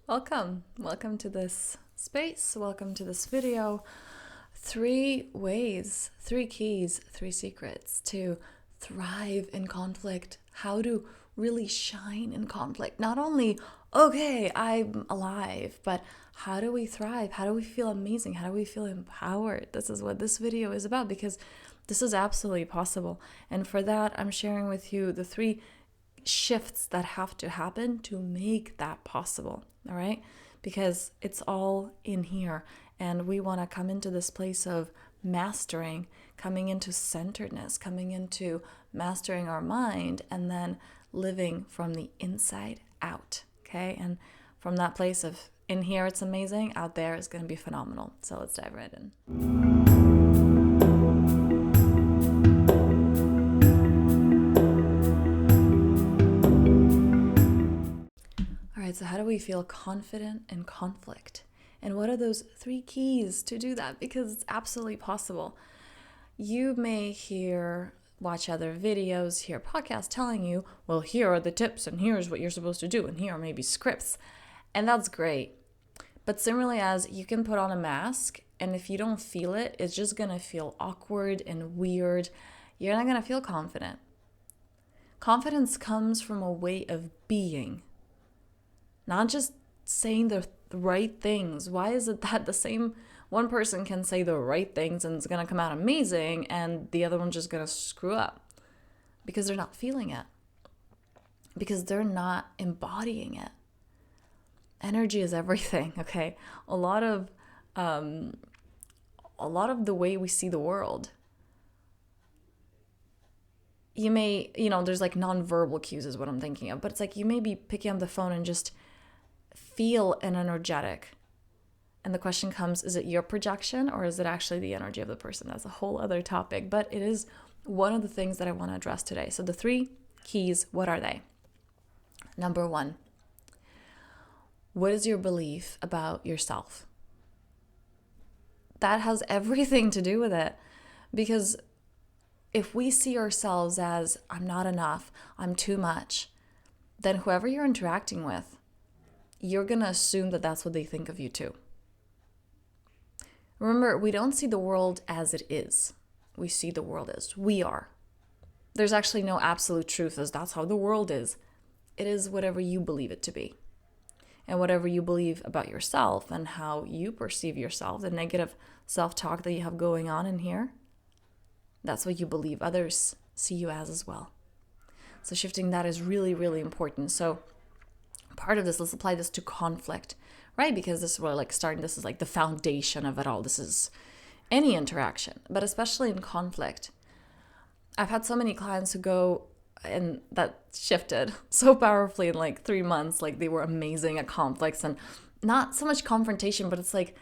Welcome to this space. Welcome to this video. 3 ways, 3 keys, 3 secrets to thrive in conflict. How to really shine in conflict. Not only, okay, I'm alive, but how do we thrive? How do we feel amazing? How do we feel empowered? This is what this video is about, because this is absolutely possible. And for that, I'm sharing with you the 3 shifts that have to happen to make that possible. All right, because it's all in here, and we want to come into this place of mastering, coming into centeredness, coming into mastering our mind, and then living from the inside out. Okay, and from that place of in here it's amazing, out there is going to be phenomenal. So let's dive right in. So how do we feel confident in conflict? And what are those 3 keys to do that? Because it's absolutely possible. You may watch other videos, hear podcasts telling you, well, here are the tips and here's what you're supposed to do and here are maybe scripts. And that's great. But similarly, as you can put on a mask, and if you don't feel it, it's just going to feel awkward and weird. You're not going to feel confident. Confidence comes from a way of being. Not just saying the right things. Why is it that the same one person can say the right things and it's going to come out amazing and the other one's just going to screw up? Because they're not feeling it. Because they're not embodying it. Energy is everything, okay? A lot of the way we see the world, you may, there's like nonverbal cues is what I'm thinking of, but it's like you may be picking up the phone and just feel an energetic. And the question comes, is it your projection or is it actually the energy of the person? That's a whole other topic, but it is one of the things that I want to address today. So the 3 keys, what are they? Number 1, what is your belief about yourself? That has everything to do with it, because if we see ourselves as I'm not enough, I'm too much, then whoever you're interacting with, you're going to assume that that's what they think of you too. Remember, we don't see the world as it is. We see the world as we are. There's actually no absolute truth as that's how the world is. It is whatever you believe it to be. And whatever you believe about yourself and how you perceive yourself, the negative self-talk that you have going on in here, that's what you believe others see you as well. So shifting that is really, really important. So part of this, let's apply this to conflict, right? Because this is what this is like the foundation of it all. This is any interaction, but especially in conflict. I've had so many clients who go, and that shifted so powerfully in like 3 months. Like they were amazing at conflicts, and not so much confrontation, but it's like,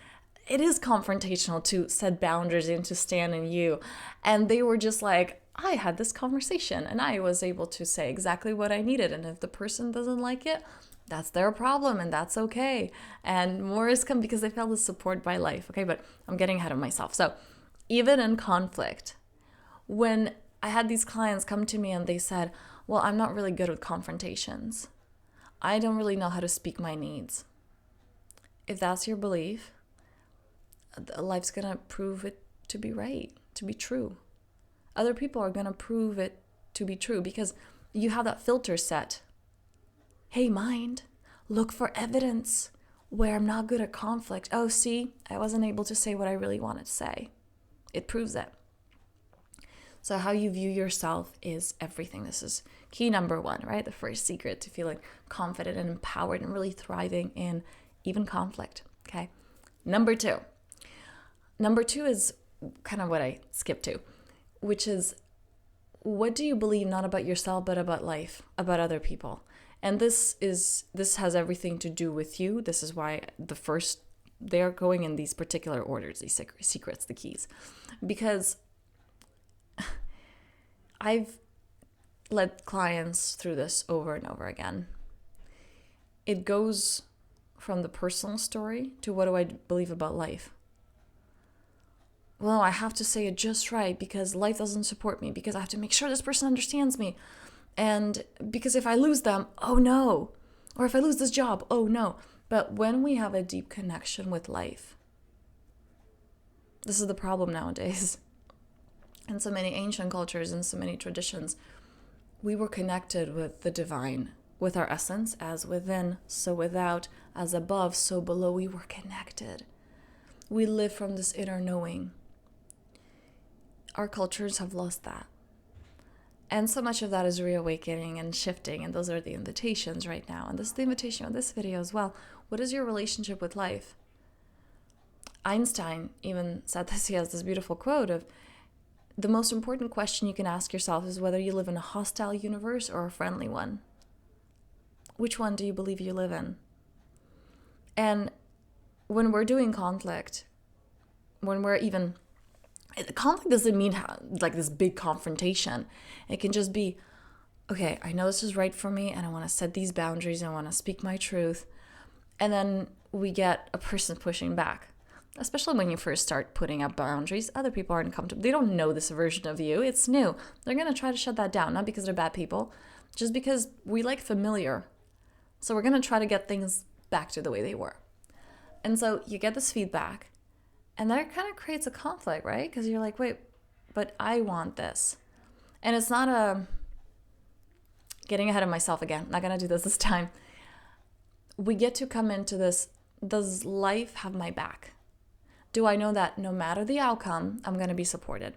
it is confrontational to set boundaries and to stand in you. And they were just like, I had this conversation and I was able to say exactly what I needed. And if the person doesn't like it, that's their problem and that's okay. And more is come because they felt the support by life. Okay, but I'm getting ahead of myself. So even in conflict, when I had these clients come to me and they said, well, I'm not really good with confrontations. I don't really know how to speak my needs. If that's your belief, life's going to prove it to be right, to be true. Other people are going to prove it to be true because you have that filter set. Hey, mind, look for evidence where I'm not good at conflict. Oh, see, I wasn't able to say what I really wanted to say. It proves it. So how you view yourself is everything. This is key number 1, right? The first secret to feeling confident and empowered and really thriving in even conflict, okay? Number 2 is kind of what I skipped to, which is, what do you believe not about yourself, but about life, about other people? And this has everything to do with you. This is why they're going in these particular orders, these secrets, the keys. Because I've led clients through this over and over again. It goes from the personal story to what do I believe about life? Well, I have to say it just right because life doesn't support me, because I have to make sure this person understands me. And because if I lose them, oh no. Or if I lose this job, oh no. But when we have a deep connection with life, this is the problem nowadays. In so many ancient cultures and so many traditions, we were connected with the divine, with our essence, as within, so without, as above, so below. We were connected. We live from this inner knowing. Our cultures have lost that. And so much of that is reawakening and shifting, and those are the invitations right now. And this is the invitation of this video as well. What is your relationship with life? Einstein even said this. He has this beautiful quote of, the most important question you can ask yourself is whether you live in a hostile universe or a friendly one. Which one do you believe you live in? And when we're doing conflict, when we're even... conflict doesn't mean like this big confrontation. It can just be, okay, I know this is right for me and I want to set these boundaries. I want to speak my truth. And then we get a person pushing back. Especially when you first start putting up boundaries, other people aren't comfortable. They don't know this version of you. It's new. They're going to try to shut that down, not because they're bad people, just because we like familiar. So we're going to try to get things back to the way they were. And so you get this feedback, and that kind of creates a conflict, right? Because you're like, wait, but I want this. And it's not a... Getting ahead of myself again. Not going to do this time. We get to come into this, does life have my back? Do I know that no matter the outcome, I'm going to be supported?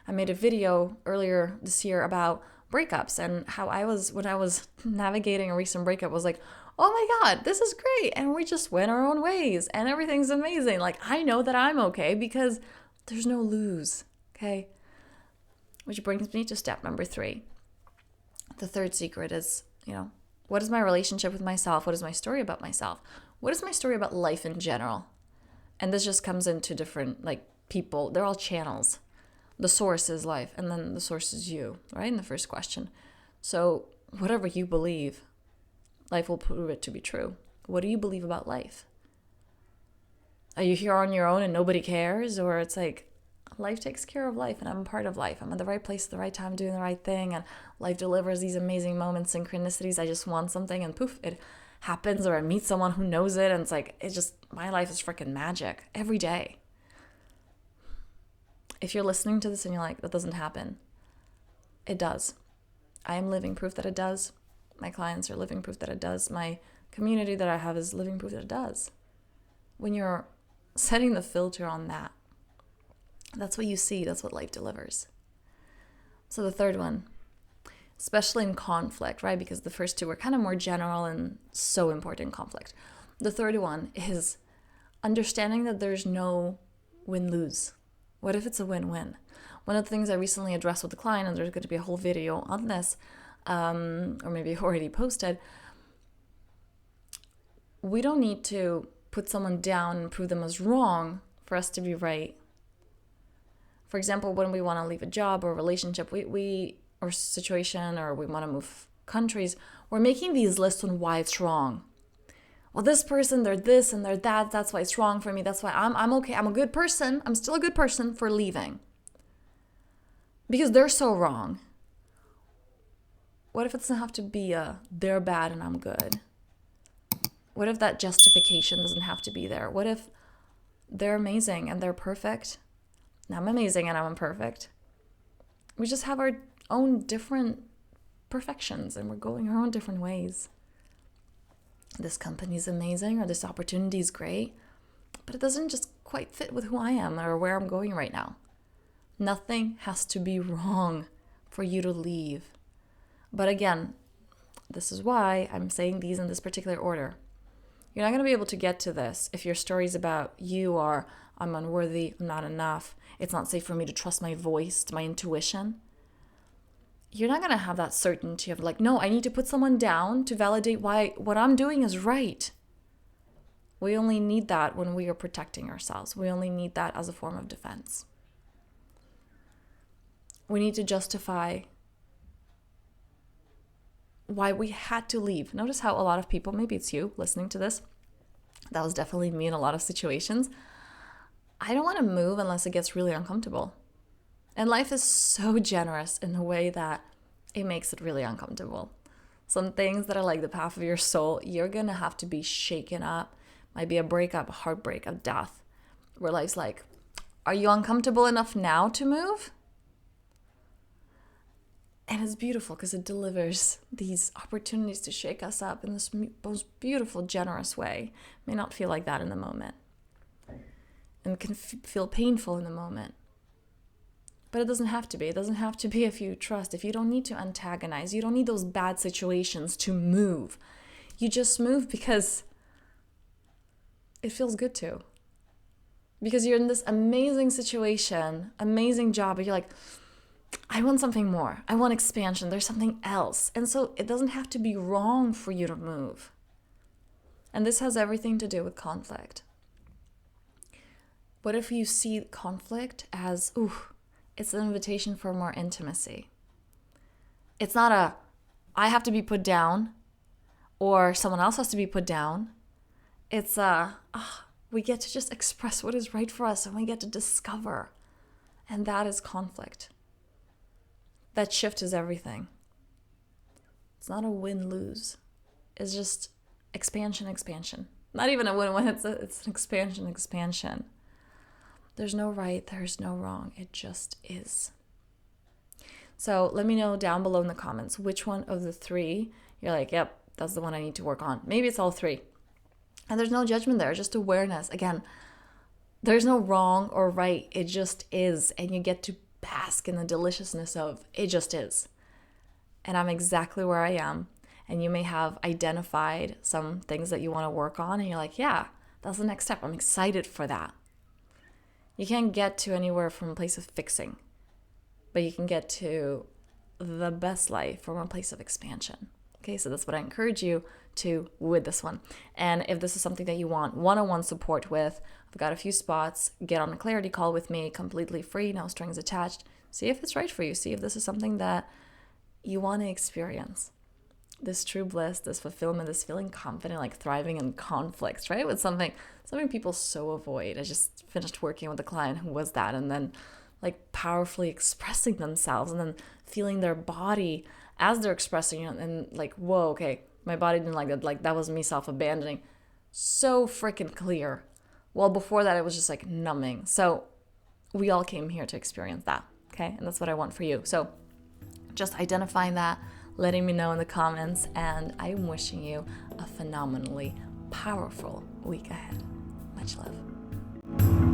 I made a video earlier this year about breakups and how when I was navigating a recent breakup, was like, oh my God, this is great. And we just went our own ways and everything's amazing. Like, I know that I'm okay because there's no lose, okay? Which brings me to step number 3. The third secret is, what is my relationship with myself? What is my story about myself? What is my story about life in general? And this just comes into different, people. They're all channels. The source is life, and then the source is you, right? In the first question. So whatever you believe, life will prove it to be true. What do you believe about life? Are you here on your own and nobody cares? Or it's like, life takes care of life, and I'm a part of life. I'm at the right place at the right time, doing the right thing, and life delivers these amazing moments, synchronicities. I just want something, and poof, it happens, or I meet someone who knows it, and it's like, my life is freaking magic every day. If you're listening to this and you're like, that doesn't happen, it does. I am living proof that it does. My clients are living proof that it does. My community that I have is living proof that it does. When you're setting the filter on that, that's what you see. That's what life delivers. So the third one, especially in conflict, right? Because the first two were kind of more general and so important in conflict. The third one is understanding that there's no win-lose. What if it's a win-win? One of the things I recently addressed with the client, and there's going to be a whole video on this, or maybe already posted, we don't need to put someone down and prove them as wrong for us to be right. For example, when we want to leave a job or a relationship, or situation, or we want to move countries, we're making these lists on why it's wrong. Well, this person, they're this and they're that. That's why it's wrong for me. That's why I'm okay. I'm a good person. I'm still a good person for leaving. Because they're so wrong. What if it doesn't have to be they're bad and I'm good? What if that justification doesn't have to be there? What if they're amazing and they're perfect? And I'm amazing and I'm imperfect. We just have our own different perfections and we're going our own different ways. This company's amazing or this opportunity is great, but it doesn't just quite fit with who I am or where I'm going right now. Nothing has to be wrong for you to leave. But again, this is why I'm saying these in this particular order. You're not going to be able to get to this if your story's about you are, I'm unworthy, I'm not enough, it's not safe for me to trust my voice, my intuition. You're not going to have that certainty of no, I need to put someone down to validate why what I'm doing is right. We only need that when we are protecting ourselves. We only need that as a form of defense. We need to justify why we had to leave. Notice how a lot of people, maybe it's you listening to this, that was definitely me in a lot of situations. I don't want to move unless it gets really uncomfortable. And life is so generous in a way that it makes it really uncomfortable. some things that are like the path of your soul, you're gonna have to be shaken up. Might be a breakup, a heartbreak, a death, where life's like, are you uncomfortable enough now to move? And it's beautiful because it delivers these opportunities to shake us up in this most beautiful, generous way. It may not feel like that in the moment, and can feel painful in the moment. But it doesn't have to be. It doesn't have to be if you trust. If you don't need to antagonize, you don't need those bad situations to move. You just move because it feels good to. Because you're in this amazing situation, amazing job, but you're like, I want something more. I want expansion. There's something else. And so it doesn't have to be wrong for you to move. And this has everything to do with conflict. What if you see conflict as, it's an invitation for more intimacy? It's not I have to be put down or someone else has to be put down. It's we get to just express what is right for us and we get to discover. And that is conflict. That shift is everything. It's not a win-lose. It's just expansion. Not even a win-win, it's an expansion. There's no right, there's no wrong. It just is. So let me know down below in the comments which one of the three you're like, yep, that's the one I need to work on. Maybe it's all three. And there's no judgment there, just awareness. Again, there's no wrong or right. It just is. And you get to bask in the deliciousness of it just is. And I'm exactly where I am. And you may have identified some things that you want to work on. And you're like, yeah, that's the next step. I'm excited for that. You can't get to anywhere from a place of fixing, but you can get to the best life from a place of expansion. Okay, so that's what I encourage you to with this one. And if this is something that you want one-on-one support with, I've got a few spots. Get on a clarity call with me, completely free, no strings attached. See if it's right for you. See if this is something that you want to experience. This true bliss, this fulfillment, this feeling confident, like thriving in conflicts, right? With something people so avoid. I just finished working with a client who was that, and then like powerfully expressing themselves and then feeling their body as they're expressing it, and like, whoa, okay, my body didn't like that. Like that was me self-abandoning. So freaking clear. Well, before that, it was just like numbing. So we all came here to experience that, okay? And that's what I want for you. So just identifying that, letting me know in the comments, and I'm wishing you a phenomenally powerful week ahead. Much love.